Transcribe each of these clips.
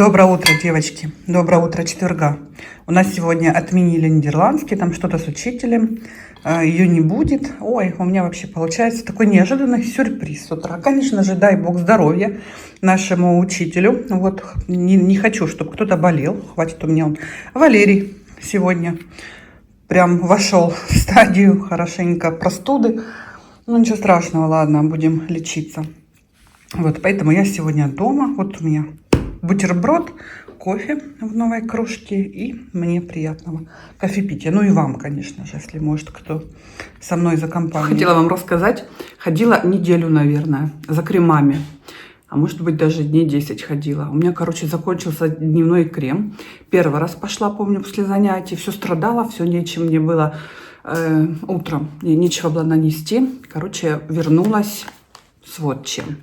Доброе утро, девочки. Доброе утро четверга. У нас сегодня отменили нидерландский, там что-то с учителем. Ее не будет. Ой, у меня вообще получается такой неожиданный сюрприз с утра. Конечно же, дай бог здоровья нашему учителю. Вот, не хочу, чтобы кто-то болел. Хватит у меня он. Валерий сегодня прям вошел в стадию хорошенько простуды. Ну, ничего страшного, ладно, будем лечиться. Вот, поэтому я сегодня дома. Вот у меня бутерброд, кофе в новой кружке, и мне приятного кофепития. Ну и вам, конечно же, если может кто со мной за компанию. Хотела вам рассказать. Ходила неделю, наверное, за кремами. А может быть, даже дней 10 ходила. У меня, короче, закончился дневной крем. Первый раз пошла, помню, после занятий. Все страдала, все нечем мне было утром. Мне нечего было нанести. Короче, вернулась с вот чем.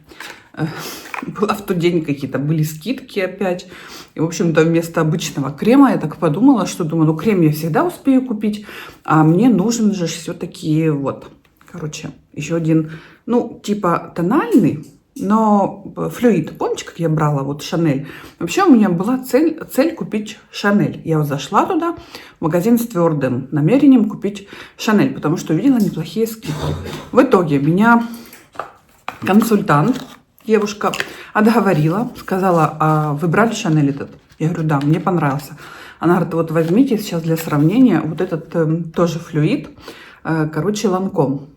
Была в тот день какие-то, были скидки опять. И, в общем-то, вместо обычного крема я так подумала, что думаю, ну крем я всегда успею купить, а мне нужен же все-таки вот, короче, еще один, ну, типа тональный, но флюид. Помните, как я брала вот Шанель? Вообще у меня была цель купить Шанель. Я вот зашла туда, в магазин с твердым намерением купить Шанель, потому что увидела неплохие скидки. В итоге меня консультант, девушка, отговорила, сказала: а вы брали Шанель этот? Я говорю, да, мне понравился. Она говорит, вот возьмите сейчас для сравнения вот этот тоже флюид, короче, Ланком.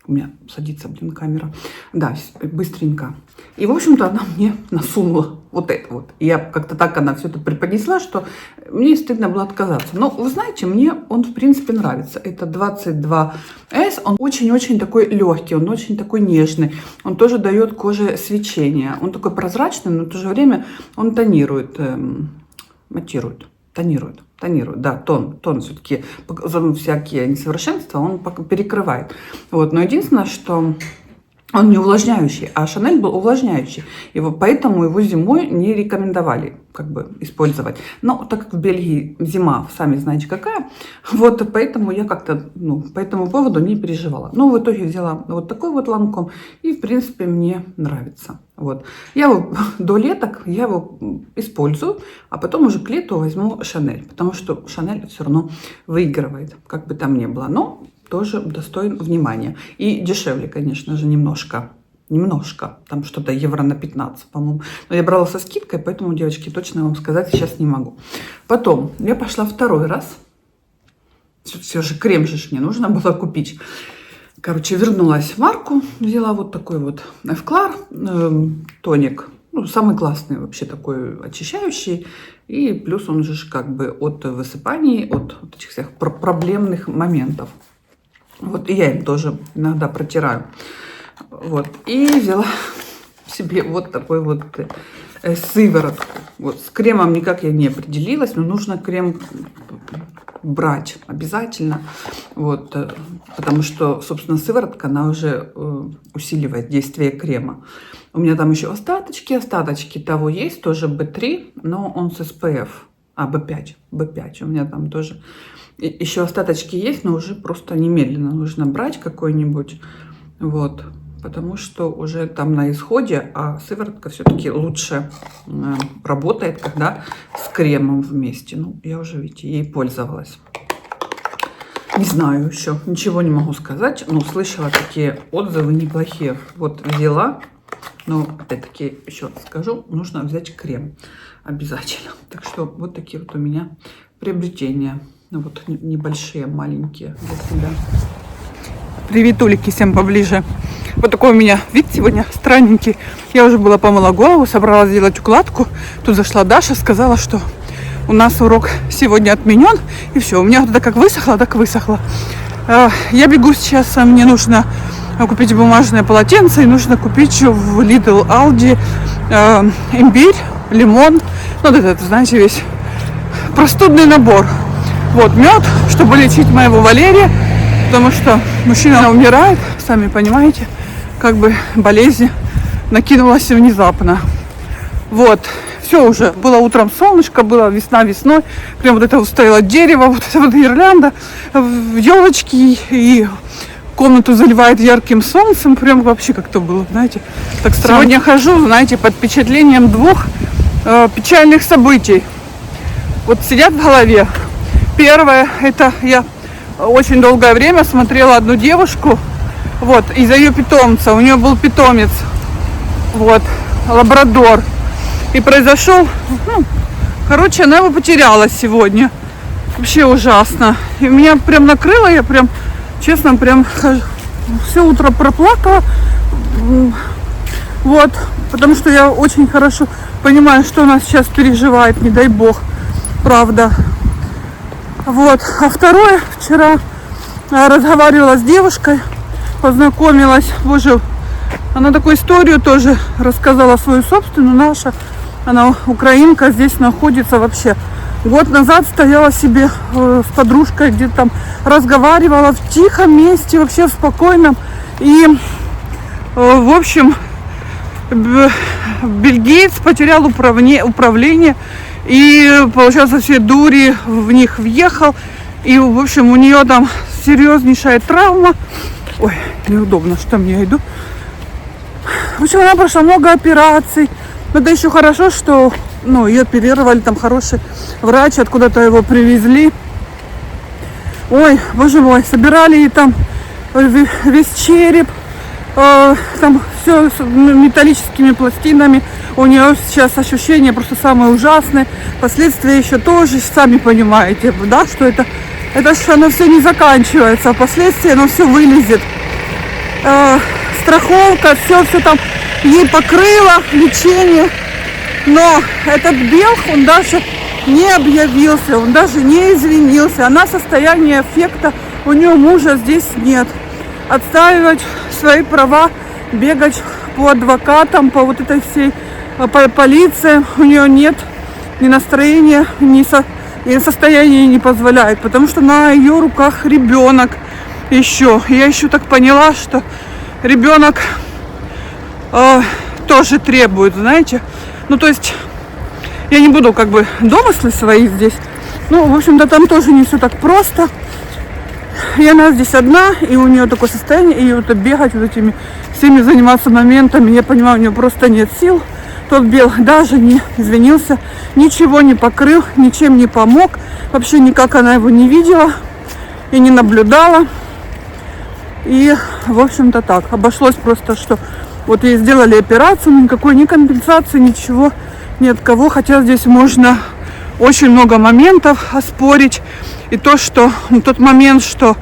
У меня садится, блин, камера. Да, быстренько. И, в общем-то, она мне насунула вот это вот. И я как-то так, она все это преподнесла, что мне стыдно было отказаться. Но, вы знаете, мне он, в принципе, нравится. Это 22S. Он очень-очень такой легкий, он очень такой нежный. Он тоже дает коже свечение. Он такой прозрачный, но в то же время он тонирует, тонирует, да, тон все-таки, всякие несовершенства он перекрывает. Вот, но единственное, что он не увлажняющий, а Шанель был увлажняющий. Поэтому его зимой не рекомендовали как бы использовать. Но так как в Бельгии зима, сами знаете какая, вот поэтому я как-то, по этому поводу не переживала. Но в итоге взяла вот такой вот Ланком, и в принципе мне нравится. Вот. Я его до лета я его использую, а потом уже к лету возьму Шанель, потому что Шанель все равно выигрывает, как бы там ни было. Но тоже достоин внимания. И дешевле, конечно же, немножко. Там что-то евро на 15, по-моему. Но я брала со скидкой, поэтому, девочки, точно вам сказать сейчас не могу. Потом я пошла второй раз. Все же крем же мне нужно было купить. Короче, вернулась в марку, взяла вот такой вот Эвклар тоник. Ну, самый классный вообще, такой очищающий. И плюс он же как бы от высыпаний, от этих всех проблемных моментов. Вот, и я им тоже иногда протираю. Вот, и взяла себе вот такой вот сыворотку. Вот, с кремом никак я не определилась, но нужно крем брать обязательно. Вот, потому что, собственно, сыворотка, она уже усиливает действие крема. У меня там еще остаточки того есть, тоже B3, но он с SPF. B5 у меня там тоже. Еще остаточки есть, но уже просто немедленно нужно брать какой-нибудь, вот, потому что уже там на исходе, а сыворотка все-таки лучше работает, когда с кремом вместе. Ну, я уже, видите, ей пользовалась. Не знаю еще, ничего не могу сказать, но слышала такие отзывы неплохие. Вот взяла, но опять-таки еще скажу, нужно взять крем обязательно. Так что вот такие вот у меня приобретения. Вот небольшие, маленькие для себя. Привет, улики, всем поближе. Вот такой у меня вид сегодня странненький. Я уже была помыла голову, собралась сделать укладку. Тут зашла Даша, сказала, что у нас урок сегодня отменен. И все, у меня вот это как высохло, так высохло. Я бегу сейчас, мне нужно купить бумажное полотенце. И нужно купить еще в Lidl, Aldi имбирь, лимон. Ну, вот это, знаете, весь простудный набор. Вот мед, чтобы лечить моего Валерия, потому что мужчина умирает, сами понимаете, как бы болезнь накинулась внезапно. Вот, все уже, было утром солнышко, было весна весной, прям вот это вот стояло дерево, вот эта вот гирлянда, елочки, и комнату заливает ярким солнцем, прям вообще как-то было, знаете, так странно. Сегодня хожу, знаете, под впечатлением двух печальных событий. Вот сидят в голове. Первое, это я очень долгое время смотрела одну девушку, вот, из-за ее питомца. У нее был питомец, вот, лабрадор. И произошел, короче, она его потеряла сегодня. Вообще ужасно. И меня прям накрыло, я прям, честно, прям все утро проплакала. Вот, потому что я очень хорошо понимаю, что она сейчас переживает, не дай бог, правда. Вот, а второе, вчера разговаривала с девушкой, познакомилась, боже, она такую историю тоже рассказала, свою собственную, наша, она украинка, здесь находится вообще. Год назад стояла себе с подружкой, где-то там разговаривала в тихом месте, вообще в спокойном. И, в общем, бельгиец потерял управление. И, получается, все дури в них въехал. И, в общем, у нее там серьезнейшая травма. Ой, неудобно, что мне иду. В общем, она прошла много операций. Но это еще хорошо, что ее оперировали, там хороший врач, откуда-то его привезли. Ой, боже мой, собирали и там весь череп, там все с металлическими пластинами. У нее сейчас ощущения просто самые ужасные. Последствия еще тоже, сами понимаете, да, что это же оно все не заканчивается, а последствия оно все вылезет. Страховка, все там ей покрыло, лечение. Но этот Белх, он даже не объявился, он даже не извинился. Она состояние аффекта, у нее мужа здесь нет. Отстаивать свои права, бегать по адвокатам, по вот этой всей по полиции у нее нет ни настроения, ни состояние не позволяет. Потому что на ее руках ребенок еще. Я еще так поняла, что ребенок тоже требует, знаете. Ну, то есть, я не буду как бы домыслы свои здесь. Ну, в общем-то, там тоже не все так просто. И она здесь одна, и у нее такое состояние, и вот бегать вот этими всеми заниматься моментами, я понимаю, у нее просто нет сил. Тот Бел даже не извинился, ничего не покрыл, ничем не помог. Вообще никак она его не видела и не наблюдала. И, в общем-то, так. Обошлось просто, что вот ей сделали операцию, никакой ни компенсации, ничего ни от кого. Хотя здесь можно очень много моментов оспорить. И то, что тот момент, что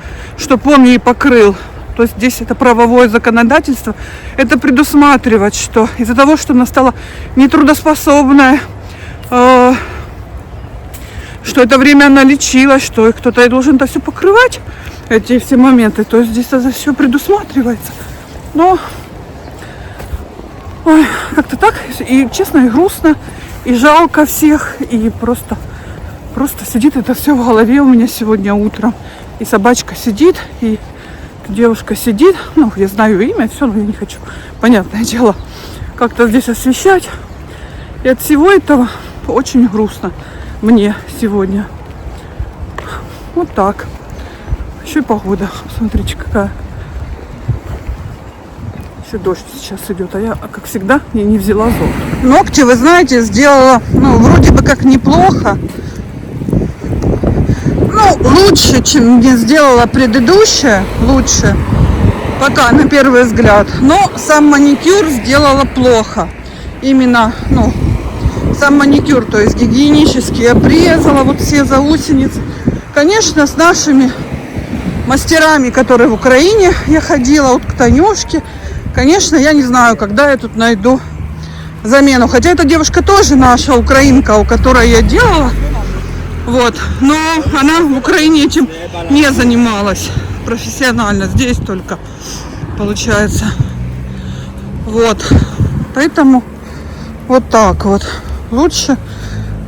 он ей покрыл. То есть здесь это правовое законодательство. Это предусматривать, что из-за того, что она стала нетрудоспособная, что это время она лечилась, что кто-то ей должен это все покрывать, эти все моменты. То есть здесь это все предусматривается. Но как-то так, и честно, и грустно, и жалко всех, и просто сидит это все в голове у меня сегодня утром. И собачка сидит, и девушка сидит, ну, я знаю имя, все, но я не хочу, понятное дело, как-то здесь освещать. И от всего этого очень грустно мне сегодня. Вот так. Еще и погода, смотрите, какая. Еще дождь сейчас идет, а я, как всегда, я не взяла зонт. Ногти, вы знаете, сделала, вроде бы как неплохо. Лучше, чем мне сделала предыдущая, лучше, пока на первый взгляд. Но сам маникюр сделала плохо. Именно, сам маникюр, то есть гигиенически обрезала вот все заусеницы. Конечно, с нашими мастерами, которые в Украине я ходила, вот к Танюшке. Конечно, я не знаю, когда я тут найду замену. Хотя эта девушка тоже наша украинка, у которой я делала. Вот. Но она в Украине этим не занималась профессионально. Здесь только, получается. Вот. Поэтому вот так вот. Лучше,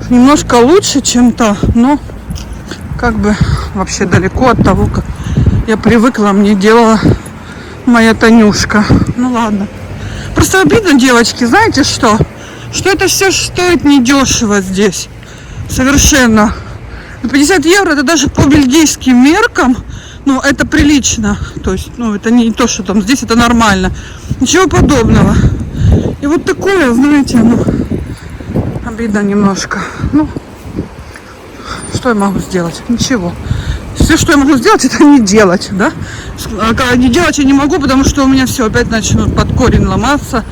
немножко лучше, чем то, но как бы вообще далеко от того, как я привыкла, мне делала моя Танюшка. Ну ладно. Просто обидно, девочки, знаете что? Что это все стоит недешево здесь. Совершенно. 50 евро это даже по бельгийским меркам, это прилично. То есть, это не то, что там здесь это нормально. Ничего подобного. И вот такое, знаете, Обидно немножко. Ну, что я могу сделать? Ничего. Все, что я могу сделать, это не делать, да? А не делать я не могу, потому что у меня все опять начнут под корень ломаться.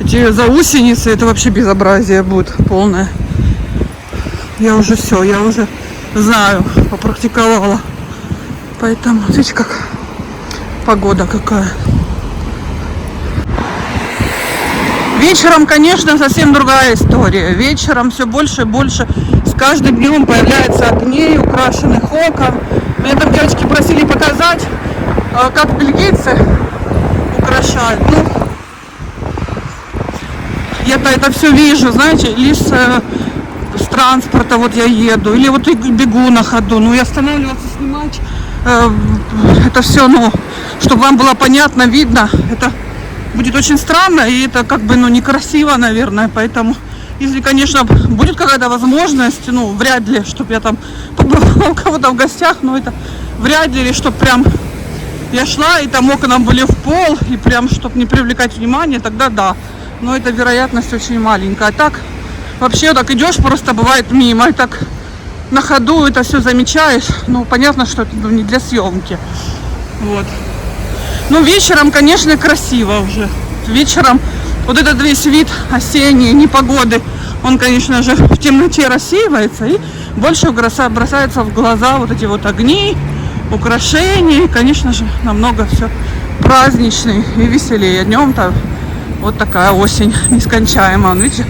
Эти заусеницы, это вообще безобразие будет полное. Я уже все, я уже знаю, попрактиковала. Поэтому, видите, как погода какая. Вечером, конечно, совсем другая история. Вечером все больше и больше с каждым днем появляется огней, украшенных окон. Меня там девочки просили показать, как бельгийцы украшают. Ну, я-то это все вижу, знаете, или с транспорта вот я еду, или вот и бегу на ходу. Ну и останавливаться, снимать это все, ну, чтобы вам было понятно, видно, это будет очень странно, и это как бы, ну, некрасиво, наверное, поэтому, если, конечно, будет какая-то возможность, ну, вряд ли, чтобы я там побывала у кого-то в гостях, но это вряд ли, или чтобы прям я шла, и там окна были в пол, и прям, чтобы не привлекать внимание, тогда да, но эта вероятность очень маленькая. А так, вообще, так идешь, просто бывает мимо, и так на ходу это все замечаешь, ну, понятно, что это не для съемки, вот. Ну, вечером, конечно, красиво уже. Вечером вот этот весь вид осенней непогоды, он, конечно же, в темноте рассеивается, и больше бросается в глаза вот эти вот огни, украшения. И, конечно же, намного все праздничнее и веселее. Днем-то вот такая осень нескончаемая. Видите,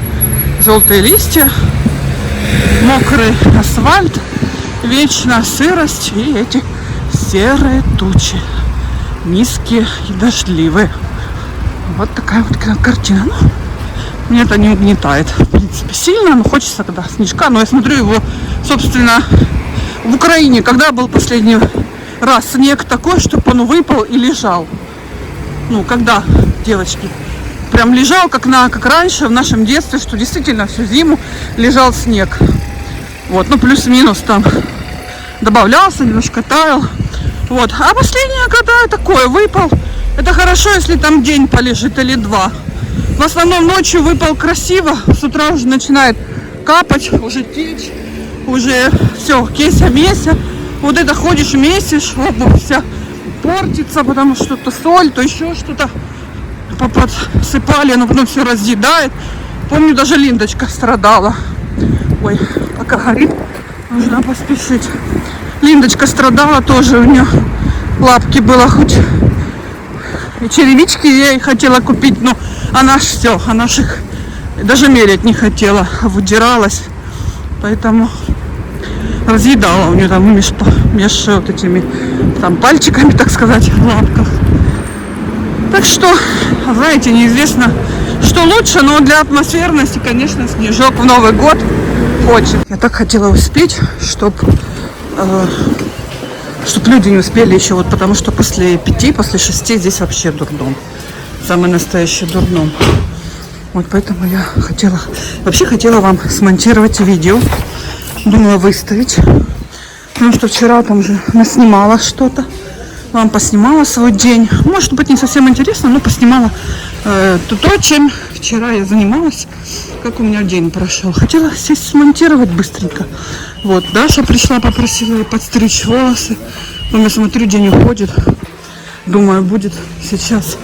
желтые листья, мокрый асфальт, вечная сырость и эти серые тучи. Низкие и дождливые. Вот такая вот картина. Ну, мне это не угнетает, в принципе, сильно, но хочется когда снежка. Но я смотрю его, собственно, в Украине, когда был последний раз снег такой, чтобы он выпал и лежал. Ну, когда, девочки, прям лежал, как раньше в нашем детстве, что действительно всю зиму лежал снег. Вот, ну, плюс-минус там добавлялся, немножко таял. Вот. А последнее, когда такое выпал, это хорошо, если там день полежит или два. В основном ночью выпал красиво, с утра уже начинает капать, уже течь, уже все, кеся-меся. Вот это ходишь, месишь, обувь вся портится, потому что то соль, то еще что-то подсыпали, но потом все разъедает. Помню, даже Линдочка страдала. Ой, пока горит, нужно поспешить. Линдочка страдала тоже, у нее лапки было хоть и черевички я ей хотела купить, но она ж все, она ж их даже мерять не хотела, выдиралась, поэтому разъедала у нее там меж вот этими там пальчиками, так сказать, в лапках. Так что, знаете, неизвестно, что лучше, но для атмосферности, конечно, снежок в Новый год хочет. Я так хотела успеть, чтобы люди не успели еще, вот потому что после 5, после 6 здесь вообще дурдом. Самый настоящий дурдом. Вот поэтому я хотела вам смонтировать видео. Думала выставить. Потому что вчера там же наснимала что-то. Вам поснимала свой день. Может быть, не совсем интересно, но поснимала то, чем вчера я занималась. Как у меня день прошел. Хотела сесть смонтировать быстренько. Вот, Даша пришла, попросила ее подстричь волосы. Но я смотрю, день уходит. Думаю, будет сейчас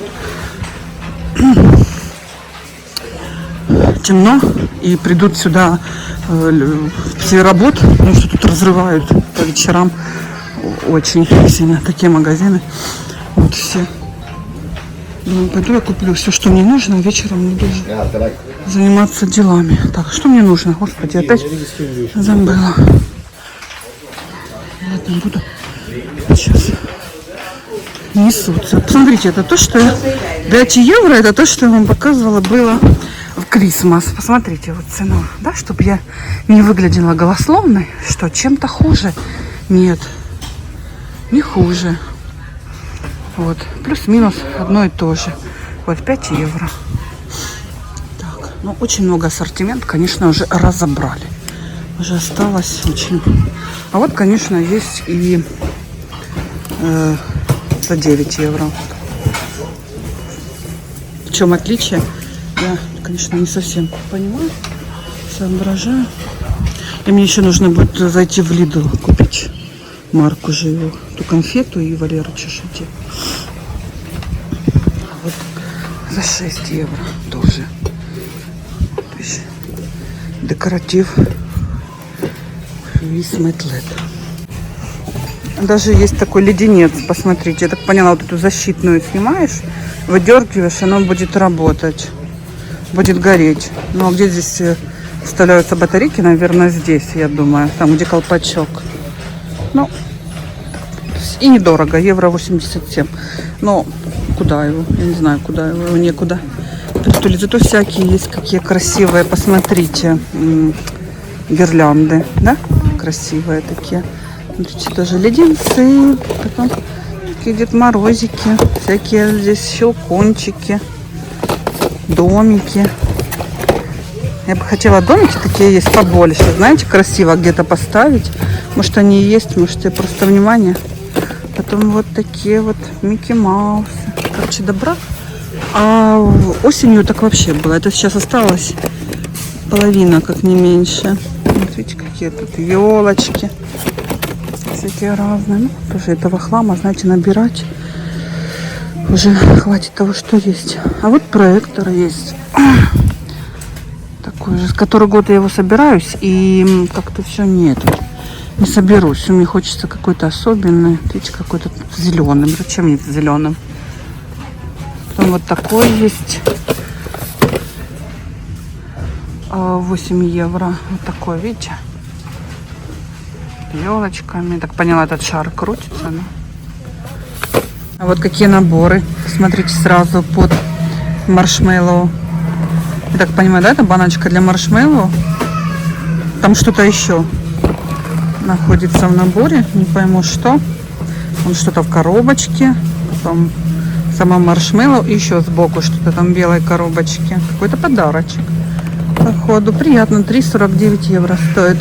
темно. И придут сюда все работы. Потому что тут разрывают по вечерам очень сильно такие магазины. Вот все. Думаю, пойду я куплю все, что мне нужно. Вечером буду заниматься делами. Так, что мне нужно? Господи, опять забыла. Ладно, буду сейчас несутся. Посмотрите, это то, что 5 евро, это то, что я вам показывала, было в Крисмас. Посмотрите, вот цену, да, чтобы я не выглядела голословной, что чем-то хуже. Нет, не хуже. Вот, плюс-минус одно и то же. Вот 5 евро. Так, ну очень много ассортимента, конечно, уже разобрали. Уже осталось очень. А вот, конечно, есть и за 9 евро. В чем отличие? Я, конечно, не совсем понимаю. соображаю. И мне еще нужно будет зайти в Lidl купить марку живую, ту конфету и Валеру чешуйте. Вот за 6 евро тоже. Видишь, декоратив Висметлет. Даже есть такой леденец, посмотрите. Я так поняла, вот эту защитную снимаешь, выдергиваешь, оно будет работать, будет гореть. Ну а где здесь вставляются батарейки? Наверное, здесь, я думаю, там, где колпачок. Ну, и недорого, евро 87. Но куда его? Я не знаю, куда его, некуда. Зато всякие есть, какие красивые, посмотрите, гирлянды, да? Красивые такие. Смотрите, тоже леденцы, потом такие Дед Морозики, всякие здесь щелкунчики, домики. Я бы хотела домики такие есть побольше, знаете, красиво где-то поставить. Может, они и есть, может, я просто внимание. Потом вот такие вот Микки Маусы. Короче, добра. А осенью так вообще было. Это сейчас осталось половина, как не меньше. Вот видите, какие тут елочки. Всякие разные. Ну, тоже этого хлама, знаете, набирать уже хватит того, что есть. А вот проектор есть. Такой же. С который год я его собираюсь. И как-то все нет. Не соберусь. Мне хочется какой-то особенный. Видите, какой-то зеленым. Зачем нет зеленым? Потом вот такой есть. 8 евро. Вот такой, видите? Елочками. Так поняла, этот шар крутится. Да? А вот какие наборы. Смотрите, сразу под маршмеллоу. Я так понимаю, да, это баночка для маршмеллоу. Там что-то еще находится в наборе. Не пойму, что. Вон что-то в коробочке. Потом сама маршмеллоу. И еще сбоку что-то там в белой коробочке. Какой-то подарочек. Походу. Приятно. 3,49 евро стоит.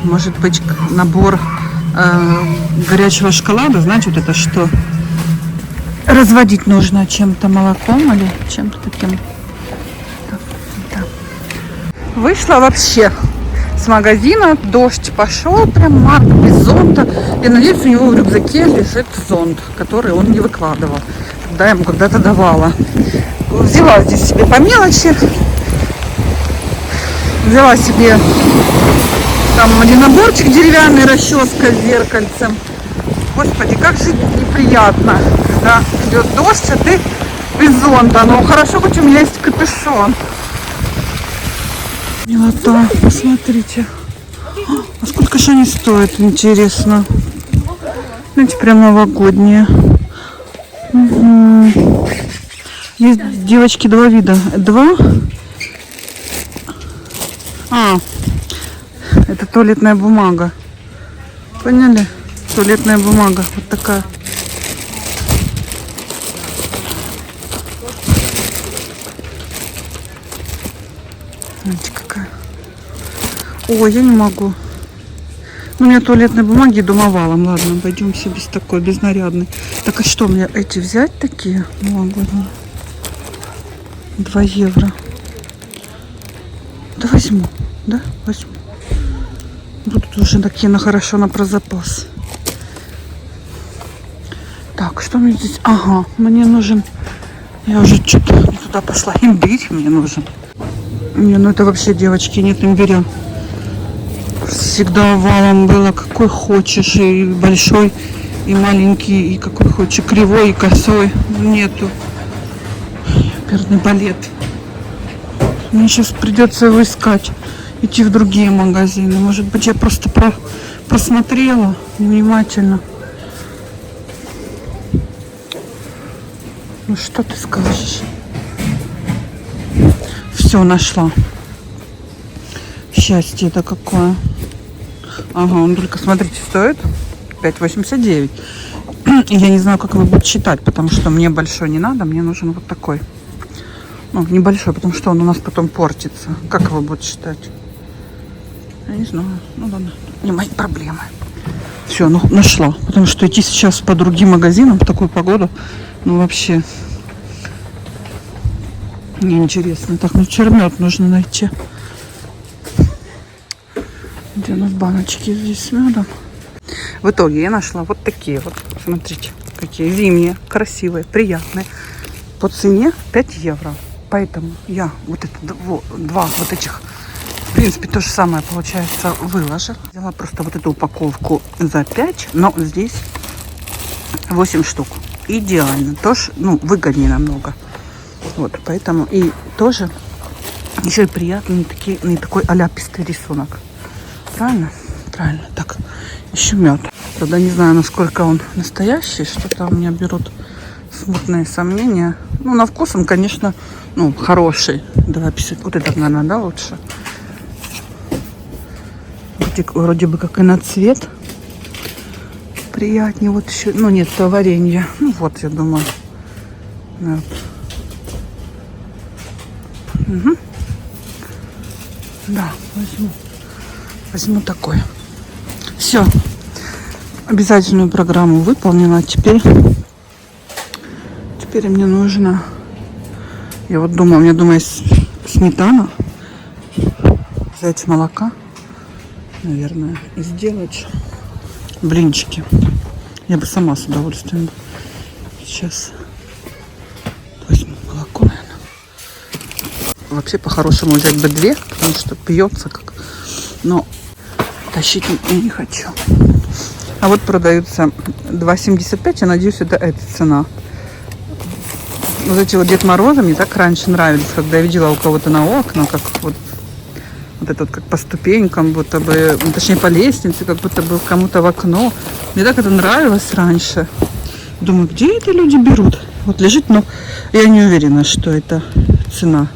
Может быть, набор горячего шоколада. Знаете, вот это что? Разводить нужно чем-то, молоком или чем-то таким. Да. Вышла вообще с магазина. Дождь пошел. Прям Марк без зонта. Я надеюсь, у него в рюкзаке лежит зонт, который он не выкладывал, когда я ему когда-то давала. Взяла здесь себе по мелочи. Взяла себе там один наборчик деревянный, расческа с зеркальцем. Господи, как же неприятно, когда идет дождь, а ты без зонта. Но хорошо, хоть у меня есть капюшон. Милота, посмотрите. А сколько же они стоят, интересно. Знаете, прям новогодние. Угу. Есть, девочки, два вида. Два. Это туалетная бумага. Поняли? Туалетная бумага. Вот такая. Смотрите, какая. Ой, я не могу. У меня туалетной бумаги дома валом. Ладно, обойдемся без такой, без нарядной. Так, а что, мне эти взять такие новогодние? 2 евро. Да возьму. Да, возьму. Будут уже такие на хорошо, на про запас. Так, что мне здесь? Ага, мне нужен... Я уже что-то не туда пошла. Имбирь мне нужен. Не, ну это вообще, девочки, нет имбиря. Всегда валом было, какой хочешь. И большой, и маленький, и какой хочешь. Кривой, и косой. Нету. Оперный балет. Мне сейчас придется его искать. Идти в другие магазины. Может быть, я просто просмотрела внимательно. Ну, что ты скажешь? Все, нашла. Счастье это какое. Ага, он только, смотрите, стоит 5,89. Я не знаю, как вы будете считать, потому что мне большой не надо. Мне нужен вот такой. Ну, небольшой, потому что он у нас потом портится. Как его будут считать? Я не знаю. Ну ладно, не мои проблемы. Все, ну нашла. Потому что идти сейчас по другим магазинам в такую погоду, ну вообще Мне интересно. Так, ну чермет нужно найти. Где у нас баночки здесь с медом? В итоге я нашла вот такие вот. Смотрите, какие зимние, красивые, приятные. По цене 5 евро. Поэтому я вот это два вот этих, в принципе, то же самое получается, выложила. Взяла просто вот эту упаковку за 5, но здесь 8 штук. Идеально. Тоже, ну, выгоднее намного. Вот, поэтому и тоже еще и приятный такой аляпистый рисунок. Правильно? Правильно. Так, еще мед. Правда, не знаю, насколько он настоящий. Что-то у меня берут смутные сомнения. Ну, на вкус он, конечно, ну, хороший. 2,50. Вот это, наверное, да, лучше? Вроде бы как и на цвет. Приятнее. Вот еще, ну, нет, то варенье. Ну, вот, я думаю. Вот. Угу. Да, возьму такой. Все. Обязательную программу выполнила. Теперь мне нужно... Я вот думаю, у меня дома есть сметана. Взять молока, наверное, и сделать блинчики. Я бы сама с удовольствием. Сейчас возьму молоко, наверное. Вообще, по-хорошему, взять бы 2, потому что пьется как... Но тащить я не хочу. А вот продаются 2,75. Я надеюсь, это эта цена. Вот эти вот Дед Морозы мне так раньше нравились, когда я видела у кого-то на окна, как вот это вот как по ступенькам, будто бы, ну, точнее по лестнице, как будто бы кому-то в окно. Мне так это нравилось раньше. Думаю, где это люди берут? Вот лежит, но я не уверена, что это цена.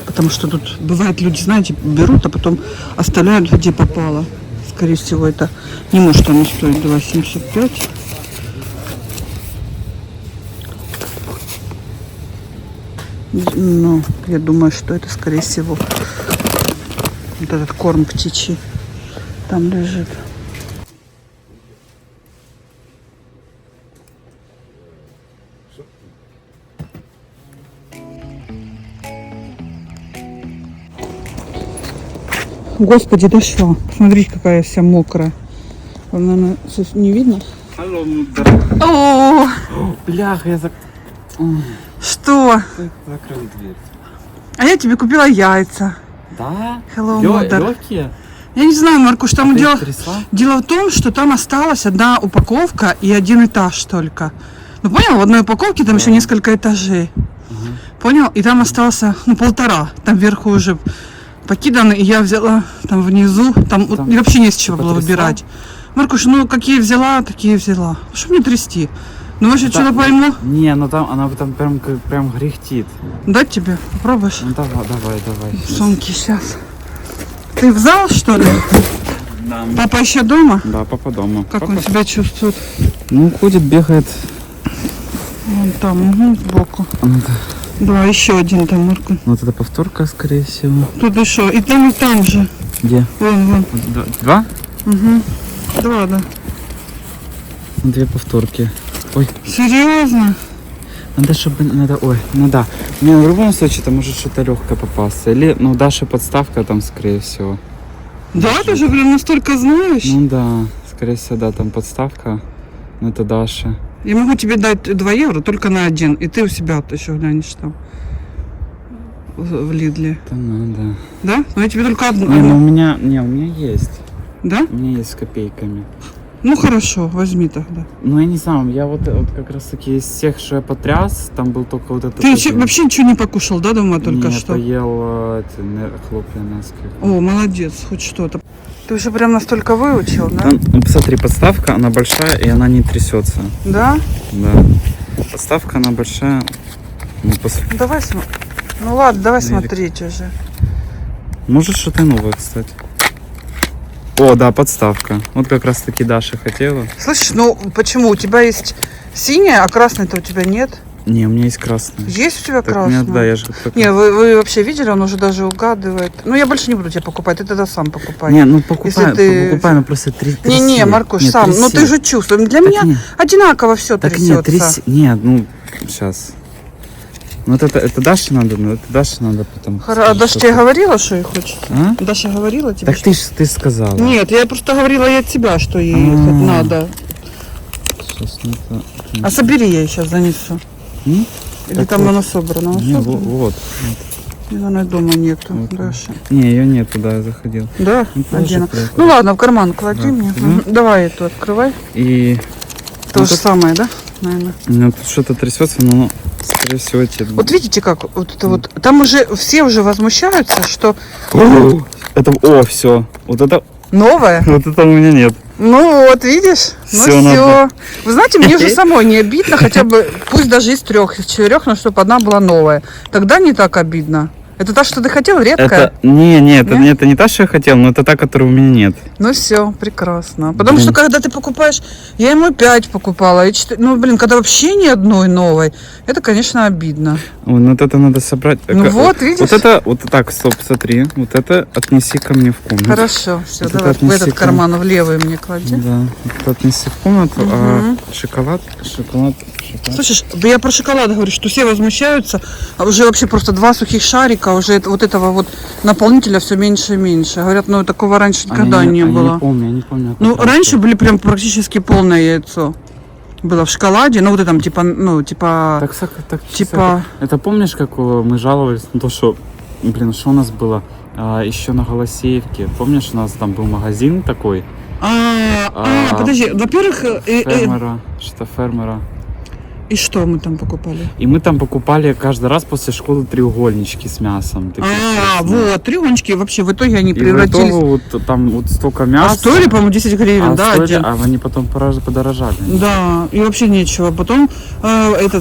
Потому что тут бывает, люди, знаете, берут, а потом оставляют, где попало. Скорее всего, это не может оно стоить 2,75. Но я думаю, что это, скорее всего, вот этот корм птичий там лежит. Господи, дошла. Смотрите, какая я вся мокрая. Вам, наверное, не видно? Алло, О, бляха, я что? закрыл дверь. А я тебе купила яйца. Да? Hello, mother. Легкие? Я не знаю, Маркуш, там Ты их трясла? дело в том, что там осталась одна упаковка и один этаж только. Ну, понял, в одной упаковке там еще несколько этажей. Понял? И там остался, ну, 1,5. Там вверху уже покиданы, и я взяла там внизу. Там вот, и вообще не с чего было потрясла? выбирать. Маркуш, ну, какие взяла, такие взяла. Что мне трясти? Ну, может, что-то пойму? Не, ну там она там прям грехтит. Дать тебе? Попробуешь? Ну давай. Сумки сейчас. Ты в зал, что ли? Да. Папа еще дома? Да, папа дома. Как Папа... он себя чувствует? Ну, ходит, бегает. Вон там, угу, сбоку. Ну, Да, еще один там, Марку. вот это повторка, скорее всего. Тут еще. И там же. Где? Вон. Два? Угу. 2, да. 2 повторки. Ой, Серьезно? надо, чтобы... Ой, ну да. Мне в любом случае там может что-то легкое попасться. Или, ну, Даша подставка там, скорее всего. Да, ты же прям настолько знаешь? Ну да, скорее всего, да, там подставка. Ну, это Даша. Я могу тебе дать 2 евро только на 1. И ты у себя вот еще глянешь там. В Лидле. Да, ну, да. Да? Но я тебе только одну. Не, ну у меня есть. Да? У меня есть с копейками. Ну хорошо, возьми тогда. Ну, я не знаю, я вот как раз таки из тех, что я потряс, там был только вот этот... Ты вообще ничего не покушал, да, дома только не, что? я поел хлопья несколько. О, молодец, хоть что-то. Ты уже прям настолько выучил, да? Ну, посмотри, подставка, она большая, и она не трясется. Да? Да. Подставка, она большая. Ну, Давай смотри. Ну ладно, давай Америка. смотреть уже. Может, что-то новое, кстати. О, да, подставка. Вот как раз таки Даша хотела. Слышишь, ну почему? У тебя есть синяя, а красной-то у тебя нет? Не, у меня есть красный. Есть у тебя Так, у меня, красный? да, я же так... Не, вы вообще видели, он уже даже угадывает. Ну, я больше не буду тебе покупать, ты тогда сам покупай. Не, ну покупай, Если ты- покупай, ну просто три. Не, Маркуш, сам. Ну, ты же чувствуешь. Для меня не. одинаково все Так трясется. нет, нет, ну, сейчас. Ну, вот это Даше надо, ну, это Даше надо потом. А Даша тебе говорила, что ей хочется? А? Даша говорила тебе? Так что- ты сказала. Нет, я просто говорила и от тебя, что ей А. надо. Сейчас, ну, это... А собери, я ей сейчас занесу. М? Или Так там вот. она собрана? Она Не, собрана? вот. Или она дома нету, Вот. Даша. Не, ее нету, да, я заходил. Да? Ну, положи Отдельно. туда, Ну ладно, в карман клади Да. мне. Мгм. Давай эту открывай. И То Ну, же тут- самое, да? Наверное. у меня тут что-то трясется, но, скорее всего, эти... Вот видите, как вот это вот. Там уже все уже возмущаются, что Это, все. Вот это новое. у меня нет. Ну вот, видишь? Ну Всё все. надо. Вы знаете, мне же самой не обидно, хотя бы, пусть даже из 3, из 4, но чтобы одна была новая. Тогда не так обидно. Это та, что ты хотел, редкая? Это, не, Не? это не та, что я хотел, но это та, которой у меня нет. Ну все, прекрасно. Потому Блин. что когда ты покупаешь, я ему 5 покупала, и 4, ну блин, когда вообще ни одной новой, это, конечно, обидно. Ой, ну вот это надо собрать. Ну вот, видишь? Вот это, вот так, стоп, смотри. Вот это отнеси ко мне в комнату. Хорошо, все, Вот это давай в отнеси этот ко карман, в левый мне клади. Да, это отнеси в комнату, а шоколад. Слышишь, я про шоколад говорю, что все возмущаются, а уже вообще просто 2 сухих шарика, уже вот этого вот наполнителя все меньше и меньше. Говорят, ну такого раньше никогда не было. Я не помню. Ну, раньше были прям практически полное яйцо. Было в шоколаде, ну вот это там типа, Так, типа- Это помнишь, как мы жаловались на то, что, блин, что у нас было еще на Голосеевке? Помнишь, у нас там был магазин такой, подожди, во-первых, фермера. и что мы там покупали? И мы там покупали каждый раз после школы треугольнички с мясом. такие вкусные. Вот, треугольнички вообще в итоге они И в превратились. итоге вот там вот столько мяса. А стоили, по-моему, 10 гривен, да, стоили, один. а они потом подорожали. Да, и вообще нечего. Потом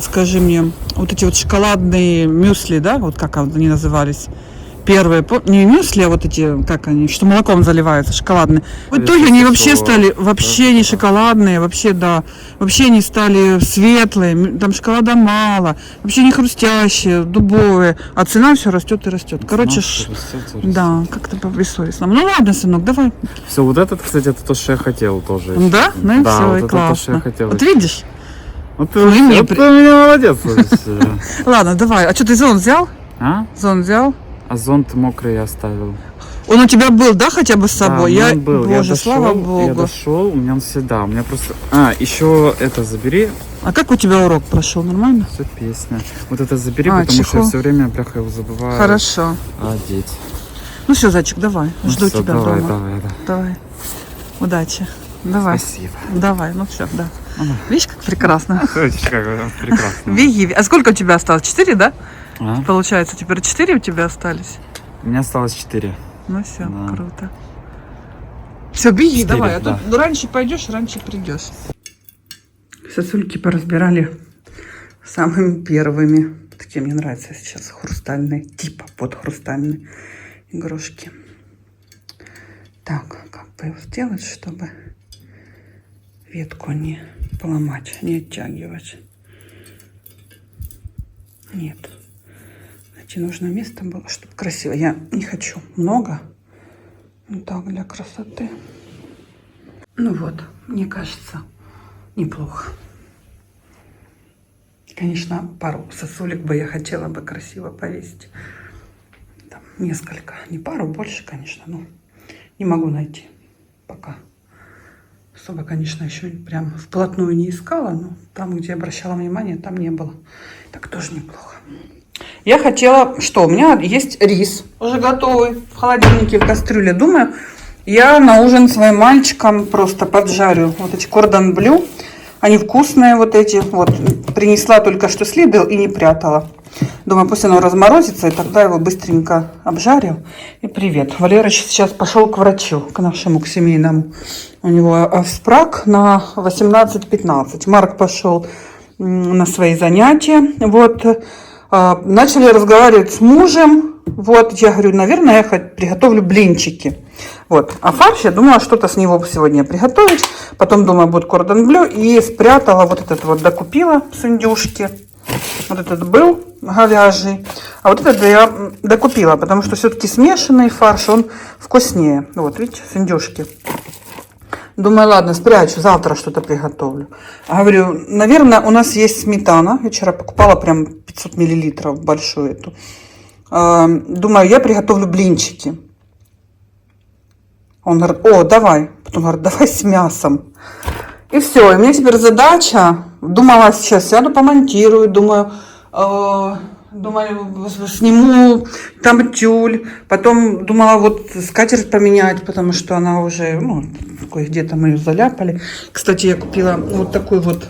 скажи мне, вот эти вот шоколадные мюсли, да, вот как они назывались? Первые, не мюсли, а вот эти, как они, что молоком заливаются, шоколадные. В итоге они вообще стали вообще не шоколадные, вообще, да, вообще они стали светлые, там шоколада мало, вообще не хрустящие, дубовые, а цена все растет и растет. Короче, да, как-то бессовестно. Ну ладно, сынок, давай. Все, вот этот, кстати, это то, что я хотел тоже. Да? Ну и Да, все, вот и это то, что я классно. хотел. Вот видишь? Вот ты, Ну и мне вот ты у меня молодец. Ладно, давай. А что, ты зонт взял? А? Зонт взял? А зонт мокрый я оставил. Он у тебя был, да, хотя бы с собой? Да, он был. Боже, я слава дошел, богу. Я дошел, у меня он всегда. У меня просто... еще это забери. А как у тебя урок прошел? Нормально? Все песня. Вот это забери, А, потому что чехол. я все время, бляха, его забываю. Хорошо. Одеть. Ну все, зайчик, давай. Ну Жду всё, тебя давай, дома. Давай, да. Давай. Удачи. Давай. Спасибо. Давай, ну все, да. Видишь, как прекрасно. Прекрасно. Беги. А сколько у тебя осталось? 4, да? А? Получается, теперь 4 у тебя остались? У меня осталось 4. Ну все, Да. круто. Все, беги, 4, давай. А да. то раньше пойдешь, раньше придешь. Сосульки поразбирали самыми первыми. Такие мне нравятся сейчас хрустальные, типа подхрустальные игрушки. Так, как бы его сделать, чтобы ветку не поломать, не оттягивать? Нет. Найти нужное место было, чтобы красиво. Я не хочу много. Ну так, для красоты. Ну вот, мне кажется, неплохо. Конечно, пару сосулек бы я хотела бы красиво повесить. Там несколько. Не пару, больше, конечно, но не могу найти пока. Особо, конечно, еще прям вплотную не искала, но там, где обращала внимание, там не было. Так тоже неплохо. Я хотела, что у меня есть рис уже готовый в холодильнике, в кастрюле. Думаю, я на ужин своим мальчикам просто поджарю вот эти кордон блю. Они вкусные вот эти. Вот принесла только что с Lidl и не прятала. Думаю, пусть оно разморозится, и тогда его быстренько обжарю. И привет. Валерыч сейчас пошел к врачу, к нашему, к семейному. У него спраг на 18:15. Марк пошел на свои занятия. Вот. Начали разговаривать с мужем. Вот, я говорю, наверное, я приготовлю блинчики. Вот. А фарш, я думала, что-то с него сегодня приготовить. Потом, думаю, будет кордон блю. И спрятала вот этот вот, докупила с индюшки. Вот этот был говяжий, а вот этот я докупила, потому что все-таки смешанный фарш, он вкуснее. Вот, видите, с индюшки. Думаю, ладно, спрячу, завтра что-то приготовлю. Говорю, наверное, у нас есть сметана. Я вчера покупала прям 500 миллилитров большую эту. Думаю, я приготовлю блинчики. Он говорит, о, давай. Потом говорит, давай с мясом. И все, и у меня теперь задача. Думала, сейчас сяду, помонтирую, думаю, сниму там тюль. Потом думала вот скатерть поменять, потому что она уже, ну, где-то мы ее заляпали. Кстати, я купила вот такой вот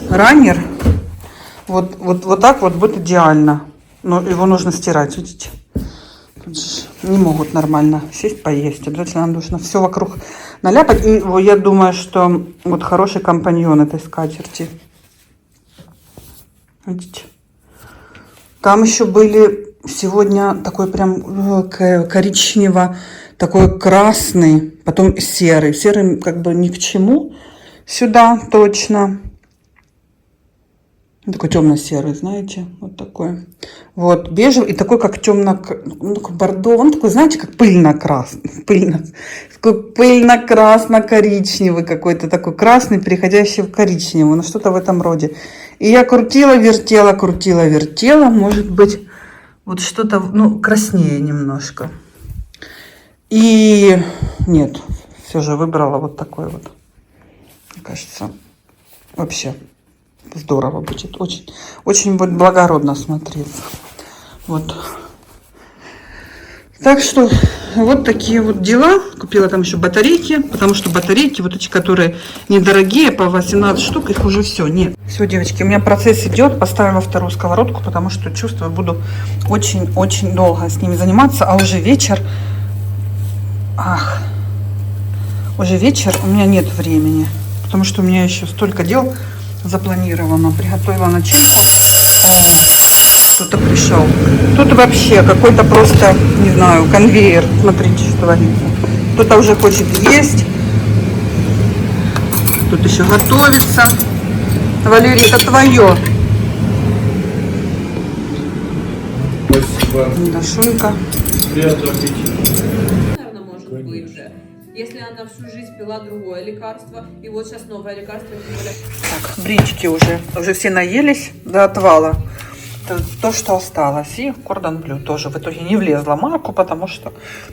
раннер. Вот так вот будет идеально. Но его нужно стирать, видите? Тут же не могут нормально сесть, поесть. Обязательно нужно все вокруг наляпать. И я думаю, что вот хороший компаньон этой скатерти. Видите? Там еще были сегодня такой прям коричнево, такой красный, потом серый. Серый как бы ни к чему сюда точно. Такой темно-серый, знаете, вот такой. Вот, бежевый и такой, как темно, ну, такой бордовый. Он такой, знаете, как пыльно-красный. Такой пыльно-красно-коричневый какой-то, такой красный, переходящий в коричневый. Ну, что-то в этом роде. И я крутила, вертела. Может быть, вот что-то, ну, краснее немножко. И нет, все же выбрала вот такой вот. Мне кажется, вообще здорово будет. Очень, очень будет благородно смотреться. Вот. Так что вот такие вот дела. Купила там еще батарейки, потому что батарейки, вот эти, которые недорогие, по 18 штук, их уже все, нет. Все, девочки, у меня процесс идет. Поставила вторую сковородку, потому что чувствую, буду очень-очень долго с ними заниматься, а уже вечер. Уже вечер, у меня нет времени, потому что у меня еще столько дел запланировано. Приготовила начинку. Кто-то пришел. Тут вообще какой-то просто, не знаю, конвейер. Смотрите, что творится. Кто-то уже хочет есть. Тут еще готовится. Валерий, это твое. Спасибо. Дашунька. Приятного аппетита. Наверное, может быть же. Если она всю жизнь пила другое лекарство, и вот сейчас новое лекарство. Так, блинчики уже все наелись до отвала. Это то, что осталось. И кордон блю тоже в итоге не влезла марку, потому что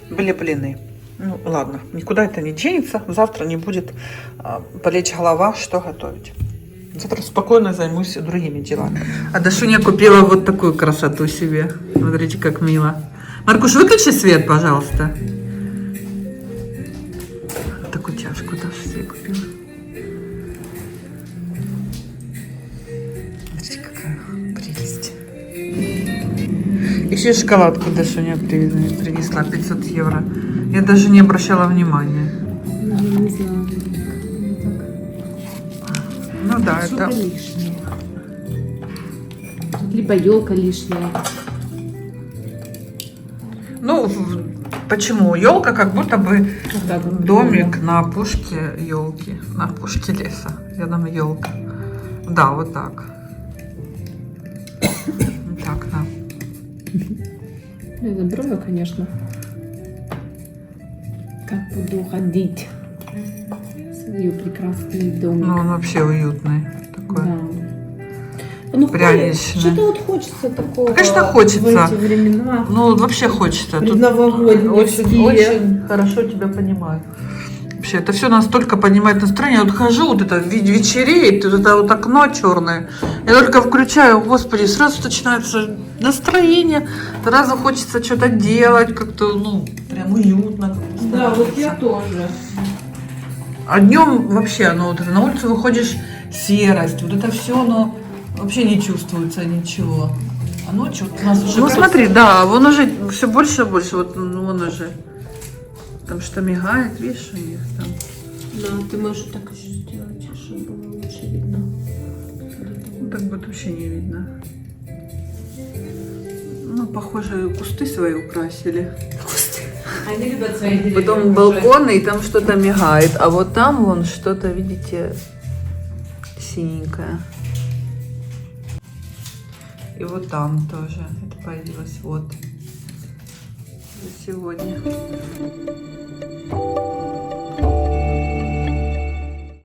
были блины. Ну ладно, никуда это не денется. Завтра не будет болеть голова, что готовить. Завтра спокойно займусь другими делами. А Дашуня купила вот такую красоту себе. Смотрите, как мило. Маркуш, выключи свет, пожалуйста. Такую чашку Даша себе купила. Смотрите, какая прелесть. Еще и шоколадку Дашуня принесла, 500 евро. Я даже не обращала внимания. Не знаю. Ну да, Что-то это... лишнее. Либо елка лишняя. Ну, почему? Елка как будто бы Да, домик на опушке елки, на опушке леса. Рядом елка. Да, вот так. Так, да. Это брови, конечно. Как буду ходить. Свою прекрасный домик. Ну, он вообще уютный. Такой. Да. Ну, Пряничный. что-то вот хочется такого. Конечно, хочется. В эти времена. Ну, вообще хочется. Тут Предновогодние. очень хорошо тебя понимаю. Вообще, это все настолько поднимает настроение. Вот хожу, вот это вечереет, вот это вот окно черное. Я только включаю, господи, сразу начинается настроение. Сразу хочется что-то делать, как-то, ну, прям уютно. Да, вот я тоже. А днем вообще, ну, вот это, на улицу выходишь, серость, вот это все, оно вообще не чувствуется ничего. А ночью вот у нас уже... Ну, смотри, да, вон уже все больше и больше, вот вон уже. Там что мигает, видишь, у них там. Да, ты можешь так еще сделать, чтобы было лучше видно. Ну, так будет вообще не видно. Ну, похоже, кусты свои украсили. Они любят свои деревья. Потом балконы, и там что-то мигает. А вот там вон что-то, видите, синенькое. И вот там тоже это появилось вот за сегодня.